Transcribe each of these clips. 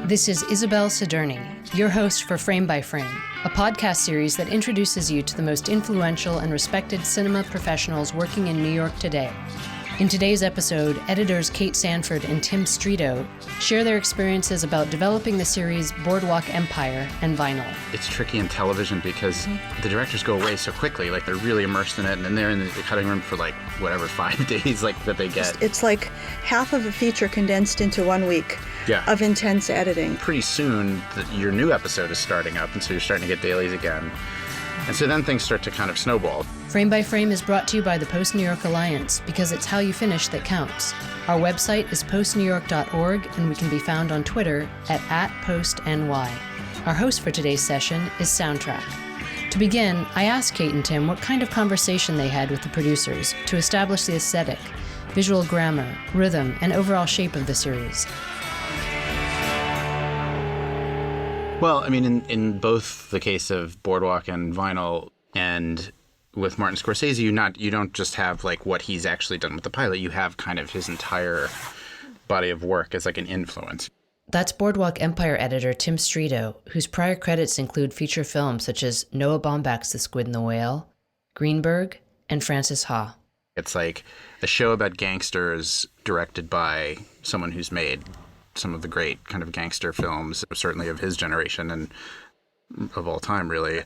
This is Isabel Sadurni, your host for Frame by Frame, a podcast series that introduces you to the most influential and respected cinema professionals working in New York today. In today's episode, editors Kate Sanford and Tim Streeto share their experiences about developing the series Boardwalk Empire and Vinyl. It's tricky in television because the directors go away so quickly, like they're really immersed in it, and then they're in the cutting room for 5 days that they get. It's like half of a feature condensed into 1 week of intense editing. Pretty soon, your new episode is starting up, and so you're starting to get dailies again. And so then things start to kind of snowball. Frame by Frame is brought to you by the Post New York Alliance because it's how you finish that counts. Our website is postnewyork.org, and we can be found on Twitter at @postny. Our host for today's session is Soundtrack. To begin, I asked Kate and Tim what kind of conversation they had with the producers to establish the aesthetic, visual grammar, rhythm, and overall shape of the series. Well, I mean, in both the case of Boardwalk and Vinyl, and with Martin Scorsese, you don't just have what he's actually done with the pilot. You have kind of his entire body of work as an influence. That's Boardwalk Empire editor Tim Streeto, whose prior credits include feature films such as Noah Baumbach's The Squid and the Whale, Greenberg, and Francis Ha. It's like a show about gangsters directed by someone who's made some of the great kind of gangster films, certainly of his generation and of all time, really.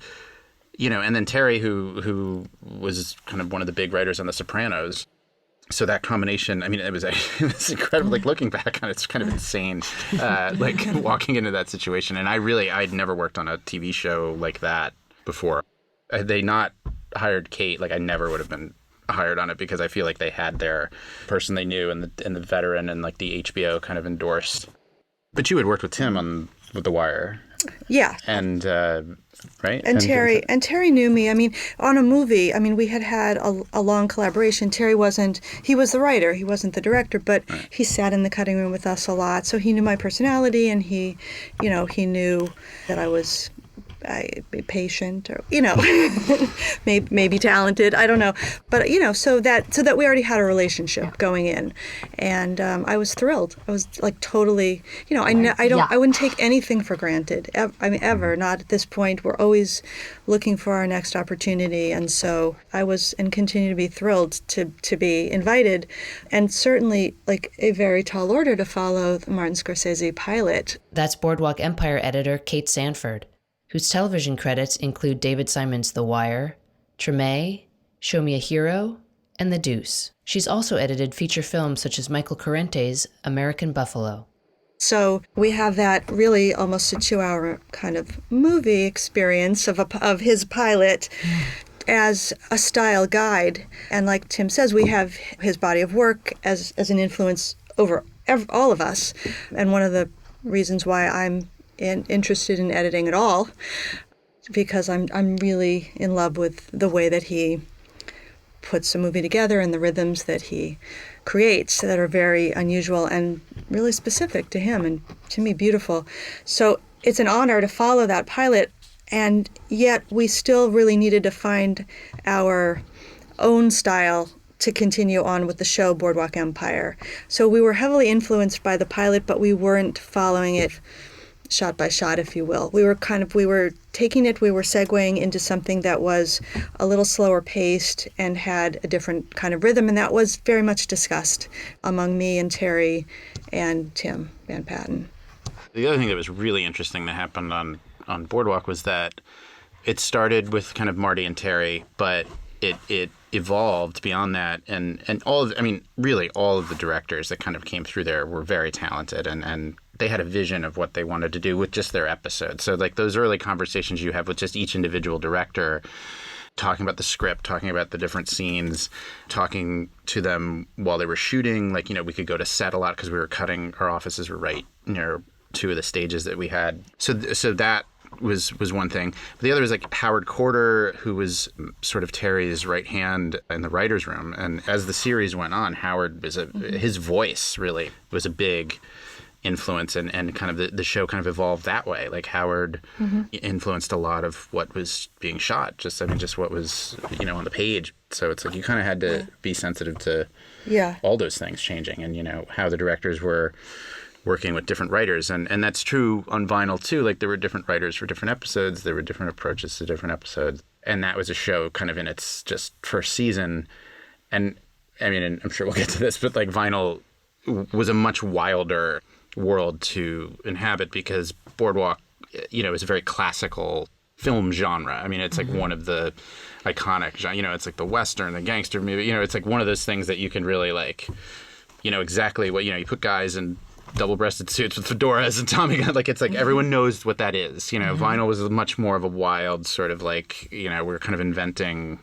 And then Terry, who was kind of one of the big writers on The Sopranos. So that combination, I mean, it was incredible. Looking back on it, it's kind of insane, walking into that situation. And I'd never worked on a TV show like that before. Had they not hired Kate, I never would have been hired on it, because I feel like they had their person they knew and the veteran, and the HBO kind of endorsed. But you had worked with Tim with The Wire. Yeah. And right? And Terry knew me. I mean, on a movie, we had a long collaboration. Terry he was the writer, he wasn't the director, but he sat in the cutting room with us a lot. So he knew my personality, and he knew that I was patient, or maybe talented, I don't know, but so that we already had a relationship going in, and I was thrilled. I was totally, I wouldn't take anything for granted, ever, not at this point. We're always looking for our next opportunity, and so I was and continue to be thrilled to be invited, and certainly a very tall order to follow the Martin Scorsese pilot. That's Boardwalk Empire editor Kate Sanford, whose television credits include David Simon's The Wire, Treme, Show Me a Hero, and The Deuce. She's also edited feature films such as Michael Corrente's American Buffalo. So we have that really almost a 2-hour kind of movie experience of his pilot as a style guide. And like Tim says, we have his body of work as an influence over all of us. And one of the reasons why I'm interested in editing at all, because I'm really in love with the way that he puts a movie together and the rhythms that he creates that are very unusual and really specific to him, and to me beautiful. So it's an honor to follow that pilot, and yet we still really needed to find our own style to continue on with the show Boardwalk Empire. So we were heavily influenced by the pilot, but we weren't following it shot by shot, if you will. We were segueing into something that was a little slower paced and had a different kind of rhythm, and that was very much discussed among me and Terry and Tim and Patten. The other thing that was really interesting that happened on Boardwalk was that it started with kind of Marty and Terry, but it evolved beyond that, and all of the directors that kind of came through there were very talented, and they had a vision of what they wanted to do with just their episodes. So those early conversations you have with just each individual director, talking about the script, talking about the different scenes, talking to them while they were shooting. We could go to set a lot because we were cutting. Our offices were right near two of the stages that we had. So that was one thing. But the other was Howard Corder, who was sort of Terry's right hand in the writer's room. And as the series went on, Howard was his voice really was a big influence, and kind of the show kind of evolved that way. Howard influenced a lot of what was being shot, just what was on the page. So it's you kind of had to be sensitive to all those things changing, and how the directors were working with different writers. And that's true on vinyl too. Like there were different writers for different episodes. There were different approaches to different episodes. And that was a show kind of in its just first season. And I mean, and I'm sure we'll get to this, but like vinyl was a much wilder world to inhabit because Boardwalk, is a very classical film genre. I mean, it's like one of the iconic, it's like the Western, the gangster movie, it's like one of those things that you can really like, exactly what, you put guys in double-breasted suits with fedoras and Tommy gun, like it's like everyone knows what that is. Vinyl was much more of a wild sort of like, we're kind of inventing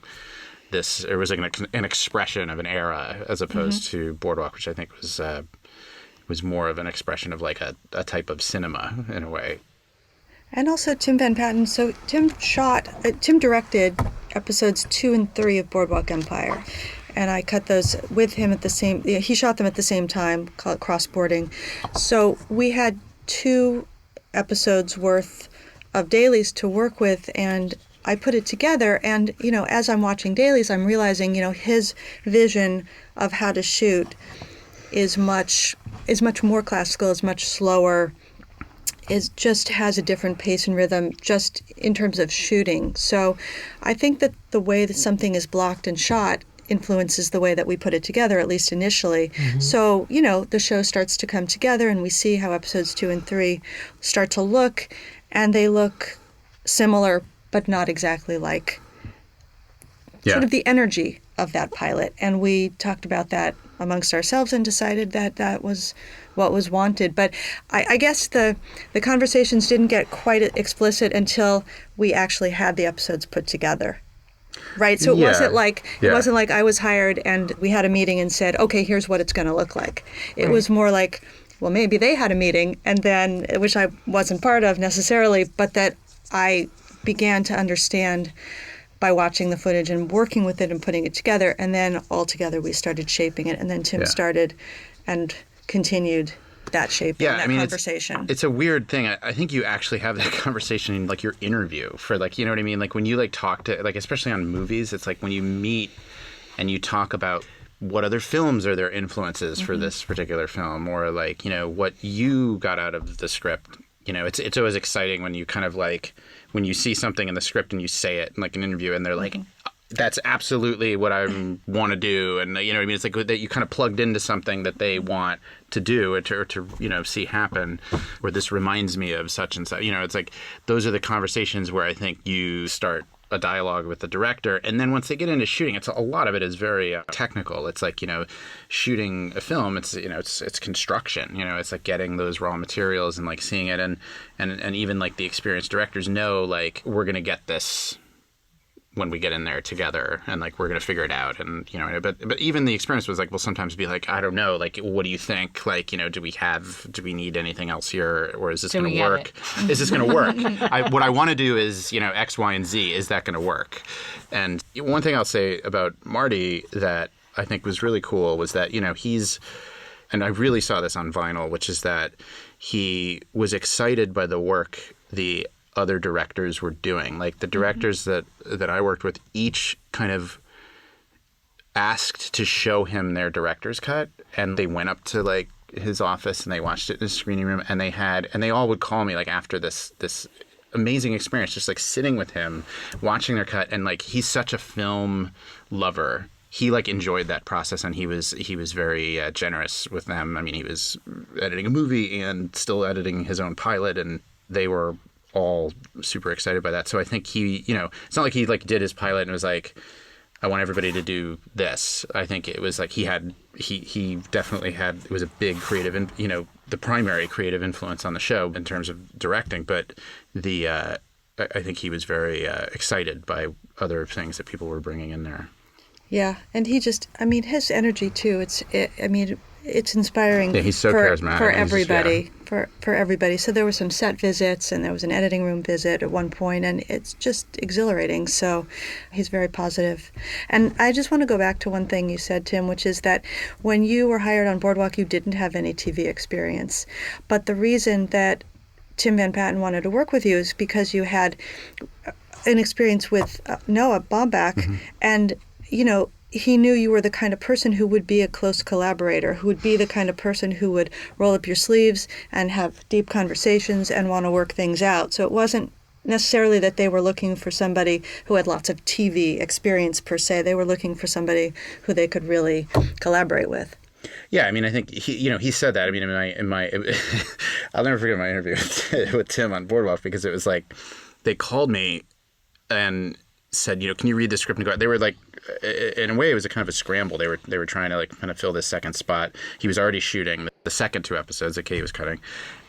this. It was like an expression of an era as opposed to Boardwalk, which I think was more of an expression of like a type of cinema in a way. And also Tim Van Patten. So Tim directed episodes 2 and 3 of Boardwalk Empire. And I cut those with him he shot them at the same time, called it crossboarding. So we had 2 episodes worth of dailies to work with, and I put it together. And, as I'm watching dailies, I'm realizing, his vision of how to shoot is much more classical, is much slower, just has a different pace and rhythm just in terms of shooting. So I think that the way that something is blocked and shot influences the way that we put it together, at least initially. So, the show starts to come together and we see how episodes 2 and 3 start to look, and they look similar, but not exactly like sort of the energy of that pilot. And we talked about that amongst ourselves and decided that that was what was wanted. But I guess the conversations didn't get quite explicit until we actually had the episodes put together. Right, so it wasn't like I was hired and we had a meeting and said, okay, here's what it's going to look like. It was more like, well, maybe they had a meeting, and then, which I wasn't part of necessarily, but that I began to understand by watching the footage and working with it and putting it together, and then all together we started shaping it, and then Tim started and continued that shaping, conversation. It's a weird thing. I think you actually have that conversation in like your interview for like, you know what I mean? Like when you like talk to, like especially on movies, it's like when you meet and you talk about what other films are their influences for this particular film, or like, what you got out of the script. It's always exciting when you kind of like, when you see something in the script and you say it in like an interview and they're like, that's absolutely what I want to do. And, you know what I mean? It's like that you kind of plugged into something that they want to do or to see happen, or this reminds me of such and such. It's like those are the conversations where I think you start a dialogue with the director. And then once they get into shooting, a lot of it is very technical. It's like, shooting a film, it's construction, it's like getting those raw materials and like seeing it. And even like the experienced directors know, like, we're going to get this when we get in there together, and like we're gonna figure it out. And but even the experience was like, we'll sometimes be like, I don't know, like, what do you think? Like, do we need anything else here, or is this gonna work? Is this gonna work? What I want to do is X, Y, and Z. Is that gonna work? And one thing I'll say about Marty that I think was really cool was that he's, and I really saw this on vinyl, which is that he was excited by the work the other directors were doing. Like the directors that I worked with, each kind of asked to show him their director's cut, and they went up to like his office and they watched it in his screening room, and they all would call me like after this amazing experience, just like sitting with him, watching their cut. And like, he's such a film lover. He like enjoyed that process, and he was very generous with them. I mean, he was editing a movie and still editing his own pilot, and they were all super excited by that. So I think he, it's not like he like did his pilot and was like, I want everybody to do this. I think it was like he definitely had, it was a big creative, the primary creative influence on the show in terms of directing. But I think he was very excited by other things that people were bringing in there. Yeah, and he just, his energy too. It's inspiring. Yeah, he's so charismatic for everybody. For everybody. So there were some set visits, and there was an editing room visit at one point, and it's just exhilarating. So he's very positive. And I just want to go back to one thing you said, Tim, which is that when you were hired on Boardwalk, you didn't have any TV experience. But the reason that Tim Van Patten wanted to work with you is because you had an experience with Noah Baumbach, and he knew you were the kind of person who would be a close collaborator, who would be the kind of person who would roll up your sleeves and have deep conversations and want to work things out. So it wasn't necessarily that they were looking for somebody who had lots of TV experience per se. They were looking for somebody who they could really collaborate with. Yeah, I mean, I think he said that. I mean, in my I'll never forget my interview with Tim on Boardwalk, because it was like they called me and said, can you read the script and go out? They were like, in a way, it was a kind of a scramble. They were trying to like kind of fill this second spot. He was already shooting the second 2 episodes that Kate was cutting,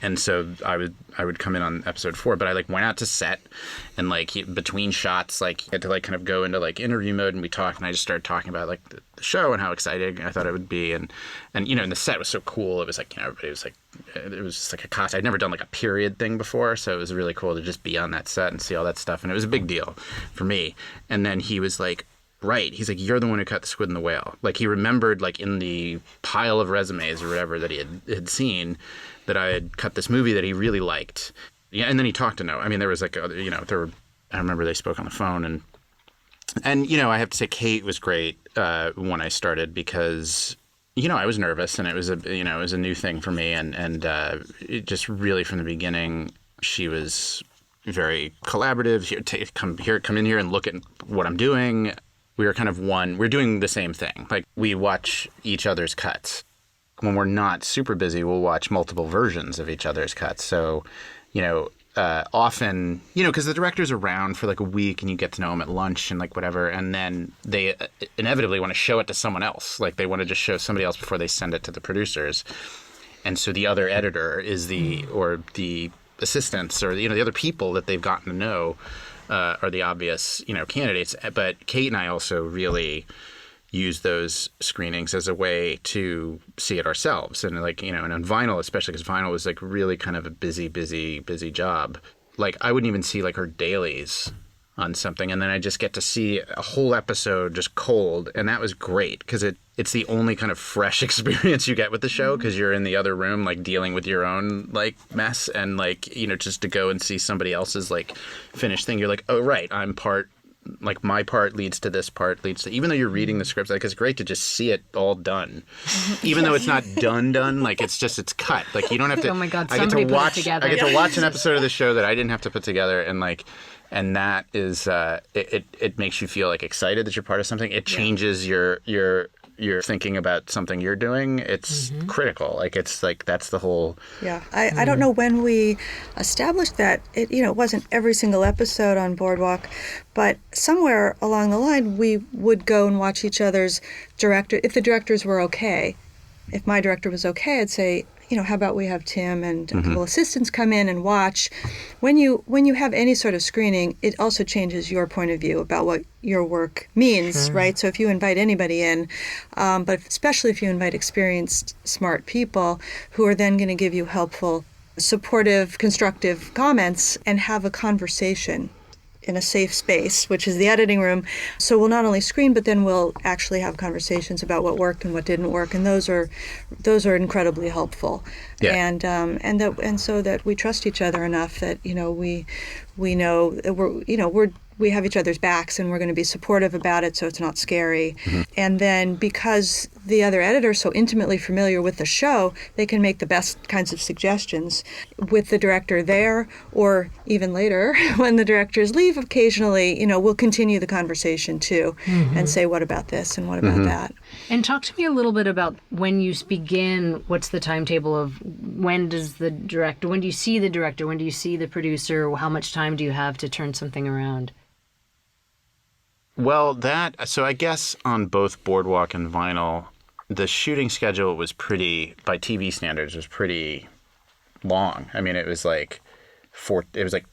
and so I would come in on episode 4. But I like went out to set, and like between shots, like had to like kind of go into like interview mode, and we talked, and I just started talking about like the show and how exciting I thought it would be, and and the set was so cool. It was like everybody was like, it was just like a costume. I'd never done like a period thing before, so it was really cool to just be on that set and see all that stuff, and it was a big deal for me. And then he was like, right. He's like, you're the one who cut the Squid and the Whale. Like, he remembered, like, in the pile of resumes or whatever that he had seen, that I had cut this movie that he really liked. Yeah, and then he talked to Noah. I mean, there was like, I remember they spoke on the phone, and I have to say, Kate was great when I started, because I was nervous, and it was a new thing for me, and it just really from the beginning, she was very collaborative. Come in here and look at what I'm doing. We were kind of one. We're doing the same thing. Like, we watch each other's cuts. When we're not super busy, we'll watch multiple versions of each other's cuts. So, often, because the director's around for like a week, and you get to know him at lunch and like whatever, and then they inevitably want to show it to someone else. Like, they want to just show somebody else before they send it to the producers. And so the other editor is the assistants, or the other people that they've gotten to know are the obvious candidates. But Kate and I also really use those screenings as a way to see it ourselves, and like and on vinyl especially, because vinyl was like really kind of a busy job. Like, I wouldn't even see like her dailies on something, and then I just get to see a whole episode just cold, and that was great, because it's the only kind of fresh experience you get with the show, because you're in the other room like dealing with your own like mess, and like just to go and see somebody else's like finished thing, you're like, oh right, I'm part, like my part leads to this part leads to, even though you're reading the scripts, like it's great to just see it all done, even though it's not done like it's cut, like you don't have to. Oh my God, I get somebody to put watch it together. I get to watch an episode of the show that I didn't have to put together, and that is it makes you feel like excited that you're part of something. It changes your thinking about something you're doing. It's critical. Like, it's like, that's the whole. Yeah. I don't know when we established that. It wasn't every single episode on Boardwalk, but somewhere along the line we would go and watch each other's director. If the directors were okay, if my director was okay, I'd say, how about we have Tim and a couple assistants come in and watch. When you have any sort of screening, it also changes your point of view about what your work means, right? So if you invite anybody in, but especially if you invite experienced, smart people who are then going to give you helpful, supportive, constructive comments and have a conversation in a safe space, which is the editing room. So we'll not only screen, but then we'll actually have conversations about what worked and what didn't work, and those are incredibly helpful. Yeah. And so that we trust each other enough that we know that we have each other's backs, and we're going to be supportive about it, so it's not scary. And then because the other editor is so intimately familiar with the show, they can make the best kinds of suggestions with the director there, or even later when the directors leave occasionally, we'll continue the conversation too, and say, what about this and what about that? And talk to me a little bit about when you begin, what's the timetable of when do you see the director, when do you see the producer, how much time do you have to turn something around? Well, so I guess on both Boardwalk and Vinyl, the shooting schedule was by TV standards, was pretty long. I mean, it was like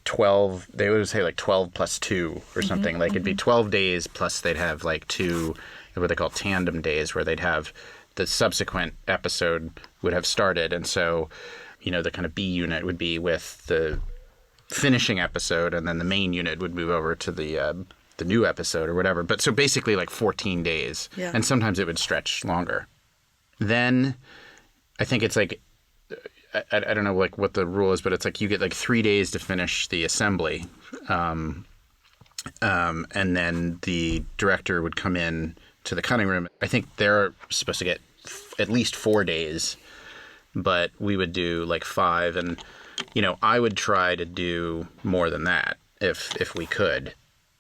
12, they would say like 12 plus 2 or something. Like, it'd be 12 days plus they'd have like 2, what they call tandem days, where they'd have the subsequent episode would have started. And so, the kind of B unit would be with the finishing episode, and then the main unit would move over to the new episode or whatever. But so basically like 14 days. Yeah. And sometimes it would stretch longer. Then I think it's like, I don't know like what the rule is, but it's like you get like 3 days to finish the assembly. And then the director would come in to the cutting room. I think they're supposed to get at least 4 days, but we would do like 5. And, I would try to do more than that if we could,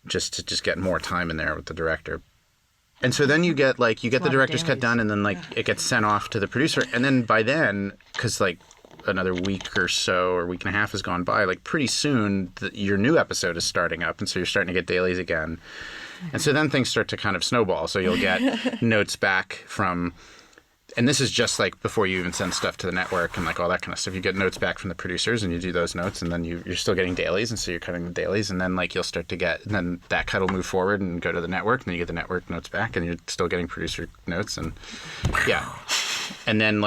just to get more time in there with the director. And so then you get the director's cut done, and then it gets sent off to the producer. And then by then, because another week or so or week and a half has gone by, pretty soon your new episode is starting up, and so you're starting to get dailies again. And so then things start to kind of snowball. So you'll get notes back from, and this is just before you even send stuff to the network and all that kind of stuff. You get notes back from the producers, and you do those notes, and then you're still getting dailies, and so you're cutting the dailies, and then you'll start to get, and then that cut will move forward and go to the network, and then you get the network notes back, and you're still getting producer notes, and yeah. And then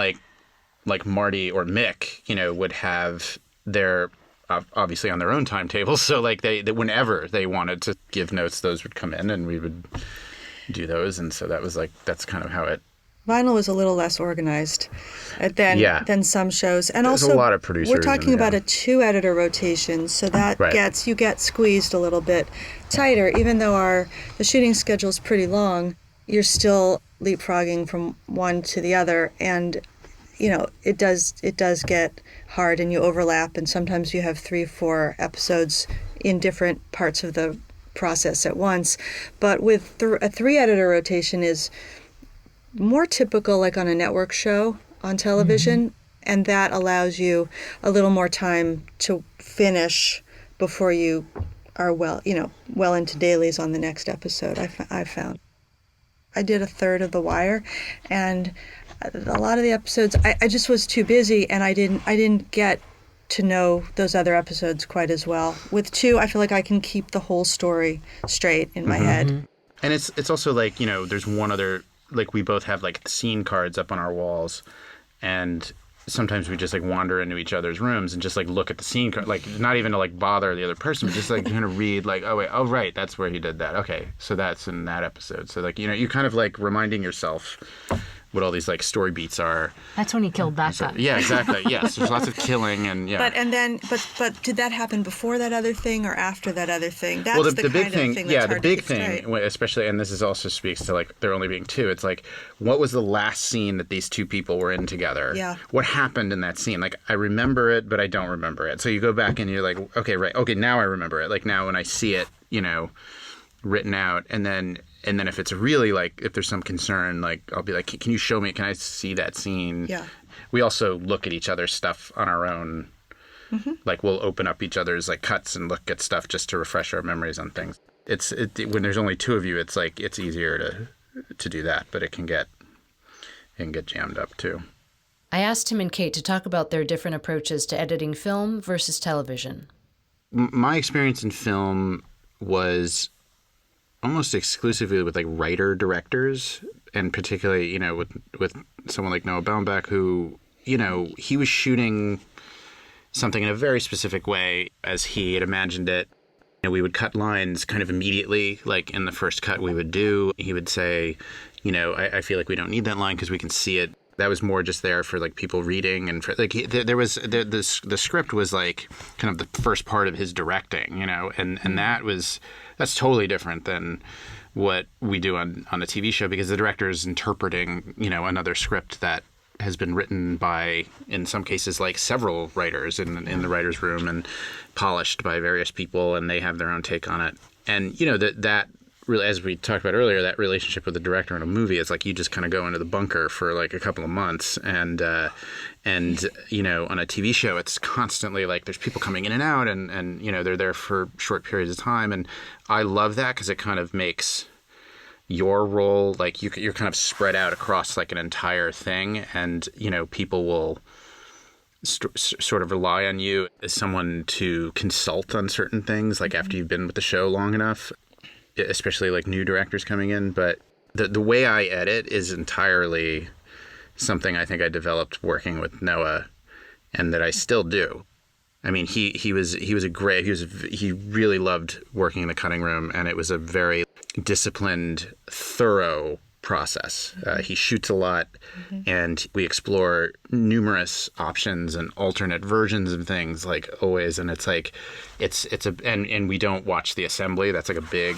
Marty or Mick, would have their, obviously on their own timetables. So they whenever they wanted to give notes, those would come in and we would do those. And so that was that's kind of how it. Vinyl was a little less organized than some shows. And there's also, a lot of producers. We're talking about a 2-editor rotation. So that you get squeezed a little bit tighter. Even though the shooting schedule is pretty long, you're still leapfrogging from one to the other. And it does get hard, and you overlap, and sometimes you have 3-4 episodes in different parts of the process at once. But with a 3-editor rotation is more typical on a network show on television, and that allows you a little more time to finish before you are well into dailies on the next episode. I found. I did a third of The Wire, and a lot of the episodes I just was too busy, and I didn't get to know those other episodes quite as well. With 2, I feel like I can keep the whole story straight in my head. And it's also there's one other, we both have scene cards up on our walls, and sometimes we just wander into each other's rooms and just look at the scene card, not even to bother the other person, but just kind of read oh right, that's where he did that. Okay, so that's in that episode. So you kind of reminding yourself what all these story beats are. That's when he killed that guy. Yeah, exactly. Yes, there's lots of killing and yeah. But did that happen before that other thing or after that other thing? That's the big thing. The big thing, straight. Especially, and this is also speaks to there only being 2. It's what was the last scene that these 2 people were in together? Yeah. What happened in that scene? I remember it, but I don't remember it. So you go back and you're okay, right, okay, now I remember it. Now when I see it, written out, and then if it's really if there's some concern, I'll be can you show me? Can I see that scene? Yeah. We also look at each other's stuff on our own. We'll open up each other's cuts and look at stuff just to refresh our memories on things. When there's only 2 of you, it's it's easier to do that, but it can get jammed up too. I asked Tim and Kate to talk about their different approaches to editing film versus television. My experience in film was almost exclusively with writer directors, and particularly with someone like Noah Baumbach, who he was shooting something in a very specific way as he had imagined it. We would cut lines kind of immediately, in the first cut we would do. He would say, I feel like we don't need that line because we can see it. That was more just there for people reading, and for there was the script was kind of the first part of his directing, and that's totally different than what we do on a TV show, because the director is interpreting another script that has been written by, in some cases, several writers in the writer's room and polished by various people, and they have their own take on it. And that really, as we talked about earlier, that relationship with the director in a movie is you just kind of go into the bunker for a couple of months, and on a TV show it's constantly there's people coming in and out, and they're there for short periods of time, and I love that because it kind of makes your role you're kind of spread out across an entire thing, and people will sort of rely on you as someone to consult on certain things after you've been with the show long enough, especially new directors coming in. But the way I edit is entirely something I think I developed working with Noah, and that I still do. I mean, he really loved working in the cutting room, and it was a very disciplined, thorough process. He shoots a lot, and we explore numerous options and alternate versions of things always. And it's and we don't watch the assembly. That's a big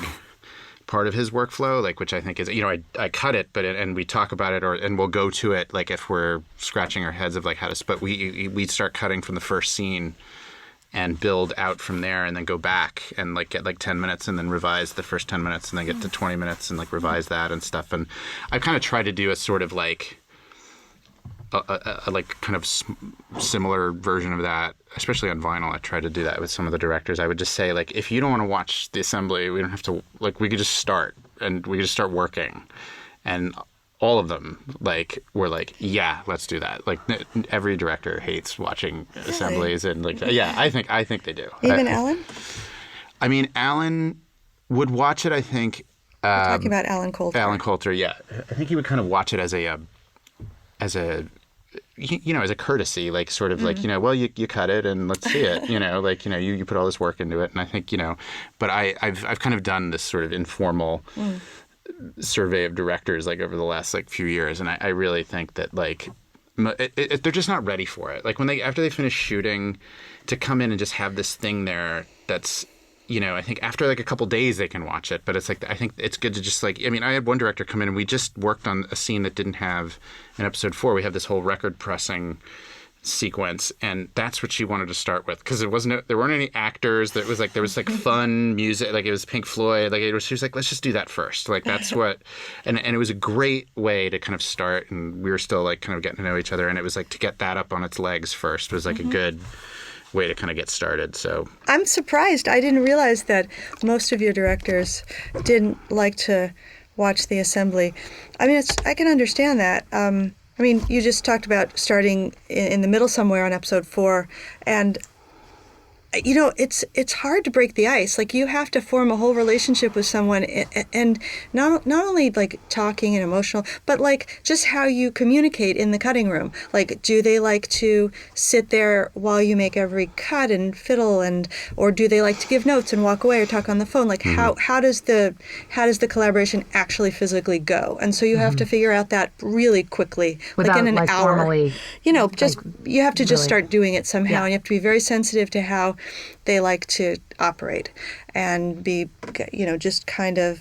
part of his workflow, like, which I think is, I cut it, and we talk about it, and we'll go to it, like, if we're scratching our heads of, like, how to, but we start cutting from the first scene and build out from there, and then go back and, like, get, like, 10 minutes and then revise the first 10 minutes and then get to 20 minutes and, like, revise that and stuff. And I kind of try to do a sort of, like, a like kind of similar version of that, especially on vinyl. I try to do that with some of the directors. I would just say, like, if you don't want to watch the assembly, we don't have to, like, we could just start, and we could just start working. And all of them, like, were like, yeah, let's do that. Like, every director hates watching assemblies, and, like, yeah, I think they do. Even Alan? I mean, Alan would watch it, I think. We're talking about Alan Coulter. Alan Coulter, yeah. I think he would kind of watch it as a as a courtesy, like, sort of like, well, you cut it and let's see it, like, you put all this work into it. And I think, but I've kind of done this sort of informal survey of directors, like, over the last, like, few years. And I really think that, like, they're just not ready for it. Like, after they finish shooting, to come in and just have this thing there that's, I think after, like, a couple days they can watch it, but it's like, I think it's good to just, like, I mean, I had one director come in and we just worked on a scene that didn't have in episode 4. We have this whole record pressing sequence, and that's what she wanted to start with, because there weren't any actors. There was like fun music, like, it was Pink Floyd, like, she was like, let's just do that first, like, that's what, and it was a great way to kind of start, and we were still, like, kind of getting to know each other, and it was like, to get that up on its legs first was, like, a good way to kind of get started. So I'm surprised. I didn't realize that most of your directors didn't like to watch the assembly. I mean, I can understand that. I mean, you just talked about starting in the middle somewhere on episode 4, and it's hard to break the ice. Like, you have to form a whole relationship with someone, and not only, like, talking and emotional, but, like, just how you communicate in the cutting room. Like, do they like to sit there while you make every cut and fiddle, or do they like to give notes and walk away or talk on the phone? Like, how does the collaboration actually physically go? And so you have to figure out that really quickly, without, like, in an hour. Formally, just you have to just start doing it somehow, and you have to be very sensitive to how they like to operate, and be, just kind of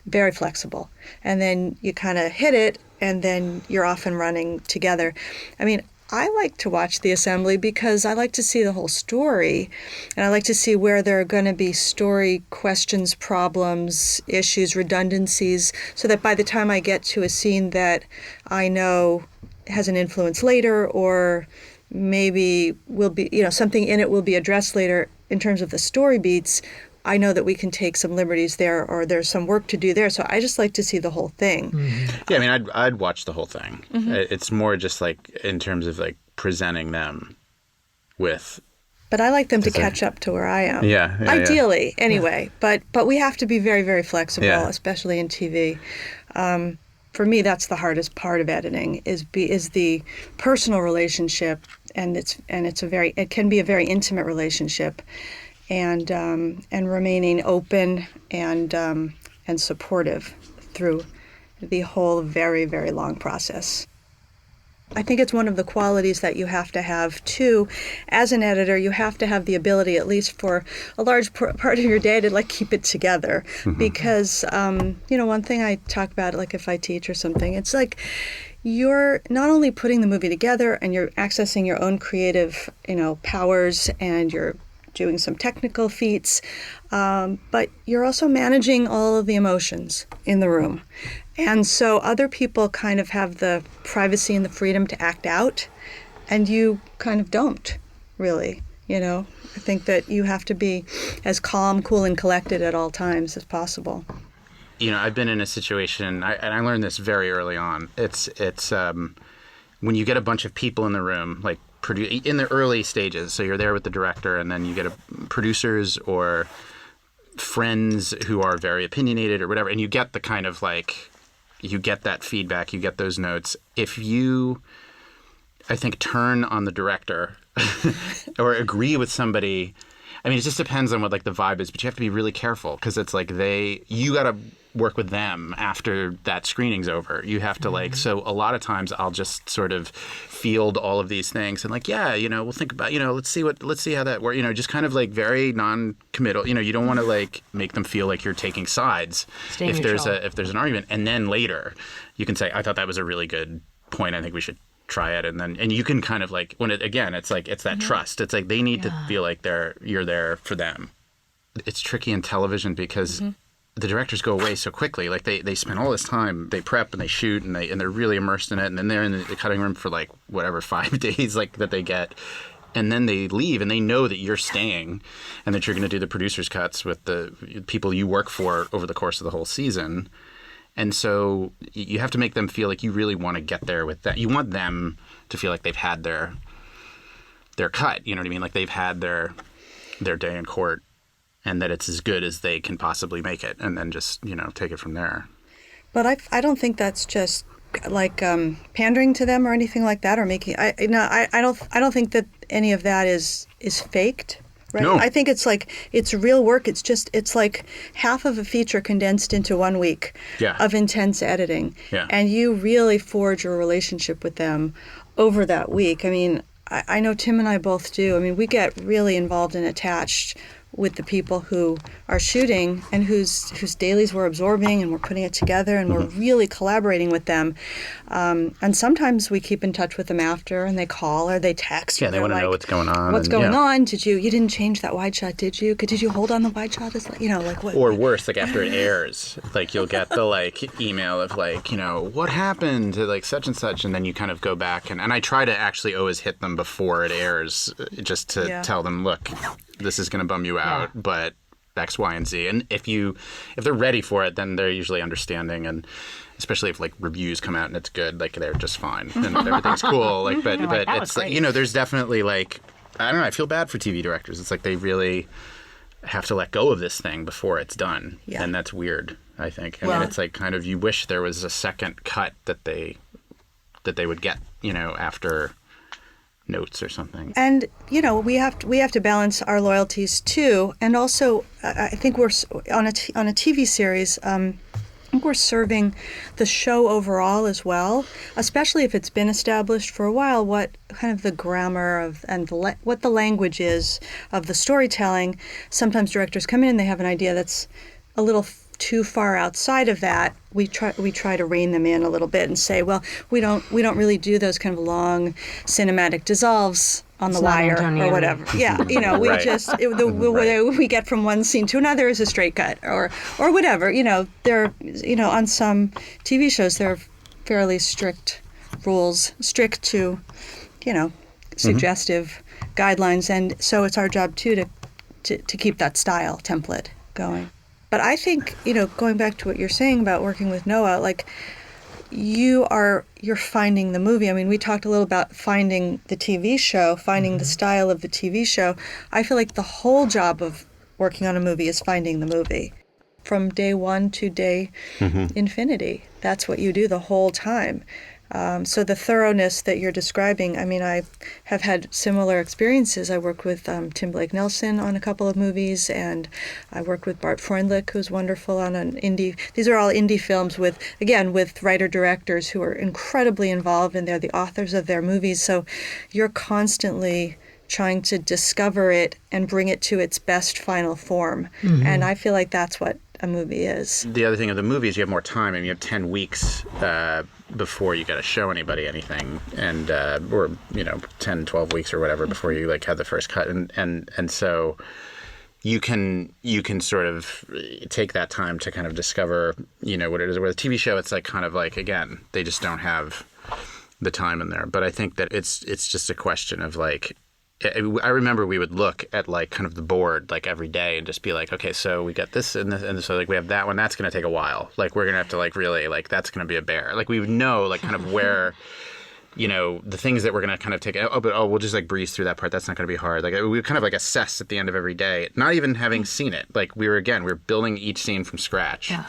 very flexible. And then you kind of hit it, and then you're off and running together. I mean, I like to watch the assembly because I like to see the whole story, and I like to see where there are going to be story questions, problems, issues, redundancies, so that by the time I get to a scene that I know has an influence later, or maybe will be, something in it will be addressed later in terms of the story beats, I know that we can take some liberties there, or there's some work to do there. So I just like to see the whole thing. Yeah, I mean, I'd watch the whole thing. It's more just, like, in terms of, like, presenting them with. But I like them to catch up to where I am. Yeah. Ideally, anyway. Yeah. But we have to be very, very flexible, especially in TV. For me, that's the hardest part of editing, is the personal relationship, and it can be a very intimate relationship, and remaining open and supportive through the whole very, very long process. I think it's one of the qualities that you have to have, too. As an editor, you have to have the ability, at least for a large part of your day, to, like, keep it together. Because, one thing I talk about, like, if I teach or something, it's like you're not only putting the movie together and you're accessing your own creative, powers, and you're doing some technical feats, but you're also managing all of the emotions in the room. And so other people kind of have the privacy and the freedom to act out, and you kind of don't, really. I think that you have to be as calm, cool, and collected at all times as possible. I've been in a situation, and I learned this very early on. It's when you get a bunch of people in the room, like, in the early stages, so you're there with the director, and then you get producers or friends who are very opinionated or whatever, and you get the kind of, like, you get that feedback, you get those notes. If you, I think, turn on the director or agree with somebody, I mean, it just depends on what like the vibe is, but you have to be really careful because it's like you got to work with them after that screening's over. You have to like, so a lot of times I'll just sort of field all of these things and like, yeah, we'll think about, let's see how that works, just kind of like very non-committal, you don't want to like make them feel like you're taking sides if there's an argument. And then later you can say, I thought that was a really good point. I think we should try it. And you can kind of like, it's like, it's that trust. It's like, they need to feel like you're there for them. It's tricky in television because the directors go away so quickly. Like they spend all this time, they prep and they shoot and they're really immersed in it. And then they're in the cutting room for like whatever, 5 days like that they get. And then they leave and they know that you're staying and that you're going to do the producer's cuts with the people you work for over the course of the whole season. And so you have to make them feel like you really want to get there with that. You want them to feel like they've had their cut, you know what I mean? Like they've had their day in court. And that it's as good as they can possibly make it, and then just take it from there. But I don't think that's just like pandering to them or anything like that, or making. I don't think that any of that is faked. Right? No. I think it's like it's real work. It's like half of a feature condensed into 1 week of intense editing, and you really forge a relationship with them over that week. I mean, I know Tim and I both do. I mean, we get really involved and attached with the people who are shooting and whose dailies we're absorbing, and we're putting it together, and we're really collaborating with them. And sometimes we keep in touch with them after, and they call or they text. Yeah, they want to know what's going on. What's going on? You didn't change that wide shot, did you? Did you hold on the wide shot? Like what? Or worse, like after it airs, like you'll get the like email of like, what happened to like such and such, and then you kind of go back and I try to actually always hit them before it airs, just to tell them, look, this is going to bum you out, but X, Y, and Z. And if they're ready for it, then they're usually understanding, and especially if like reviews come out and it's good, like they're just fine and everything's cool. Like, but it's like, there's definitely like, I don't know, I feel bad for TV directors. It's like they really have to let go of this thing before it's done, and that's weird. I think. I mean, it's like kind of you wish there was a second cut that they would get, after notes or something. And we have to balance our loyalties too, and also I think we're on a TV series. I think we're serving the show overall as well, especially if it's been established for a while. What kind of the grammar what the language is of the storytelling. Sometimes directors come in and they have an idea that's a little too far outside of that. We try to rein them in a little bit and say, well, we don't really do those kind of long cinematic dissolves on the wire or whatever. Yeah, we just what we get from one scene to another is a straight cut or whatever. There on some TV shows there are fairly strict rules, strict to suggestive guidelines, and so it's our job too to keep that style template going. But I think, going back to what you're saying about working with Noah, like you're finding the movie. I mean, we talked a little about finding the TV show, finding the style of the TV show. I feel like the whole job of working on a movie is finding the movie. From day one to day infinity. That's what you do the whole time. So the thoroughness that you're describing, I mean, I have had similar experiences. I worked with Tim Blake Nelson on a couple of movies, and I worked with Bart Freundlich, who's wonderful, on an indie. These are all indie films with writer-directors who are incredibly involved, and they're the authors of their movies. So you're constantly trying to discover it and bring it to its best final form. And I feel like that's what a movie is. The other thing of the movie is you have more time. I mean, you have 10 weeks before you got to show anybody anything, and or 10, 12 weeks or whatever before you like had the first cut, and so you can sort of take that time to kind of discover what it is. Where the TV show, it's like kind of like, again, they just don't have the time in there. But I think that it's just a question of like, I remember we would look at like kind of the board like every day and just be like, okay, so we got this and this, and so like we have that one. That's going to take a while. Like we're going to have to like really like that's going to be a bear. Like we would know like kind of where, the things that we're going to kind of take. We'll just like breeze through that part. That's not going to be hard. Like we would kind of like assess at the end of every day, not even having seen it. Like we're building each scene from scratch. Yeah.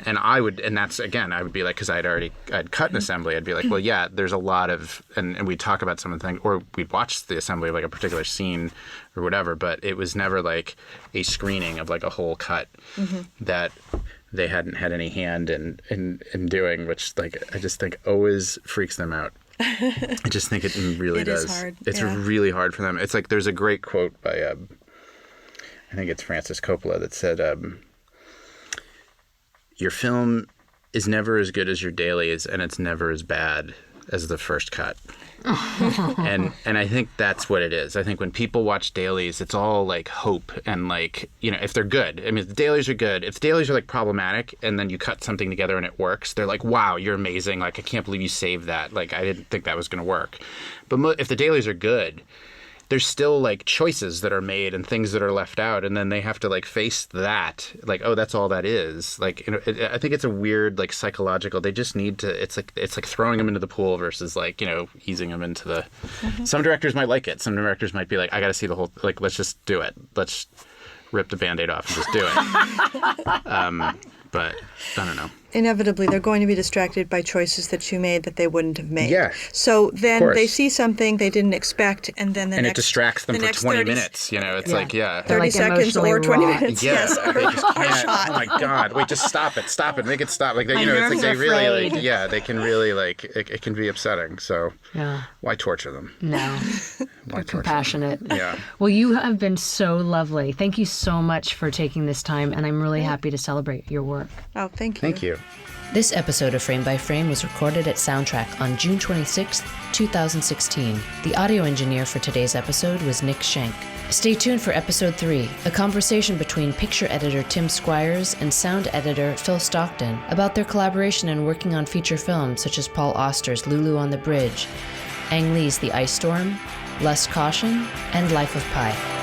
And I would, and that's, again, I would be like, because I'd cut an assembly, I'd be like, well, yeah, there's a lot of, and we'd talk about some of the things, or we'd watch the assembly of like a particular scene or whatever, but it was never like a screening of like a whole cut that they hadn't had any hand in doing, which like I just think always freaks them out. I just think it really does. Is hard. It's really hard for them. It's like there's a great quote by, I think it's Francis Coppola that said, your film is never as good as your dailies, and it's never as bad as the first cut. and I think that's what it is. I think when people watch dailies, it's all like hope and like, you know, if they're good. I mean, if the dailies are good, if the dailies are like problematic and then you cut something together and it works, they're like, wow, you're amazing. Like, I can't believe you saved that. Like, I didn't think that was going to work. But if the dailies are good, there's still like choices that are made and things that are left out, and then they have to like face that, like, oh, that's all that is. Like, you know, I think it's a weird like psychological. They just need to. It's like throwing them into the pool versus like, you know, easing them into the. Some directors might like it. Some directors might be like, I got to see the whole. Like, let's just do it. Let's rip the Band-Aid off and just do it. But I don't know. Inevitably, they're going to be distracted by choices that you made that they wouldn't have made. Yeah. So then they see something they didn't expect, and then it distracts them for 20 minutes. You know, it's like, 30 like seconds or 20 wrought. minutes. Yeah, Yes. they just can't. Oh my God! Wait, just stop it, make it stop. Like, you know, it's like they really, like, they can really like it can be upsetting. So why torture them? No, Why torture compassionate. them? Yeah. Well, you have been so lovely. Thank you so much for taking this time, and I'm really happy to celebrate your work. Oh, thank you. Thank you. This episode of Frame by Frame was recorded at Soundtrack on June 26, 2016. The audio engineer for today's episode was Nick Schenk. Stay tuned for episode 3, a conversation between picture editor Tim Squires and sound editor Phil Stockton about their collaboration in working on feature films such as Paul Auster's Lulu on the Bridge, Ang Lee's The Ice Storm, Less Caution, and Life of Pi.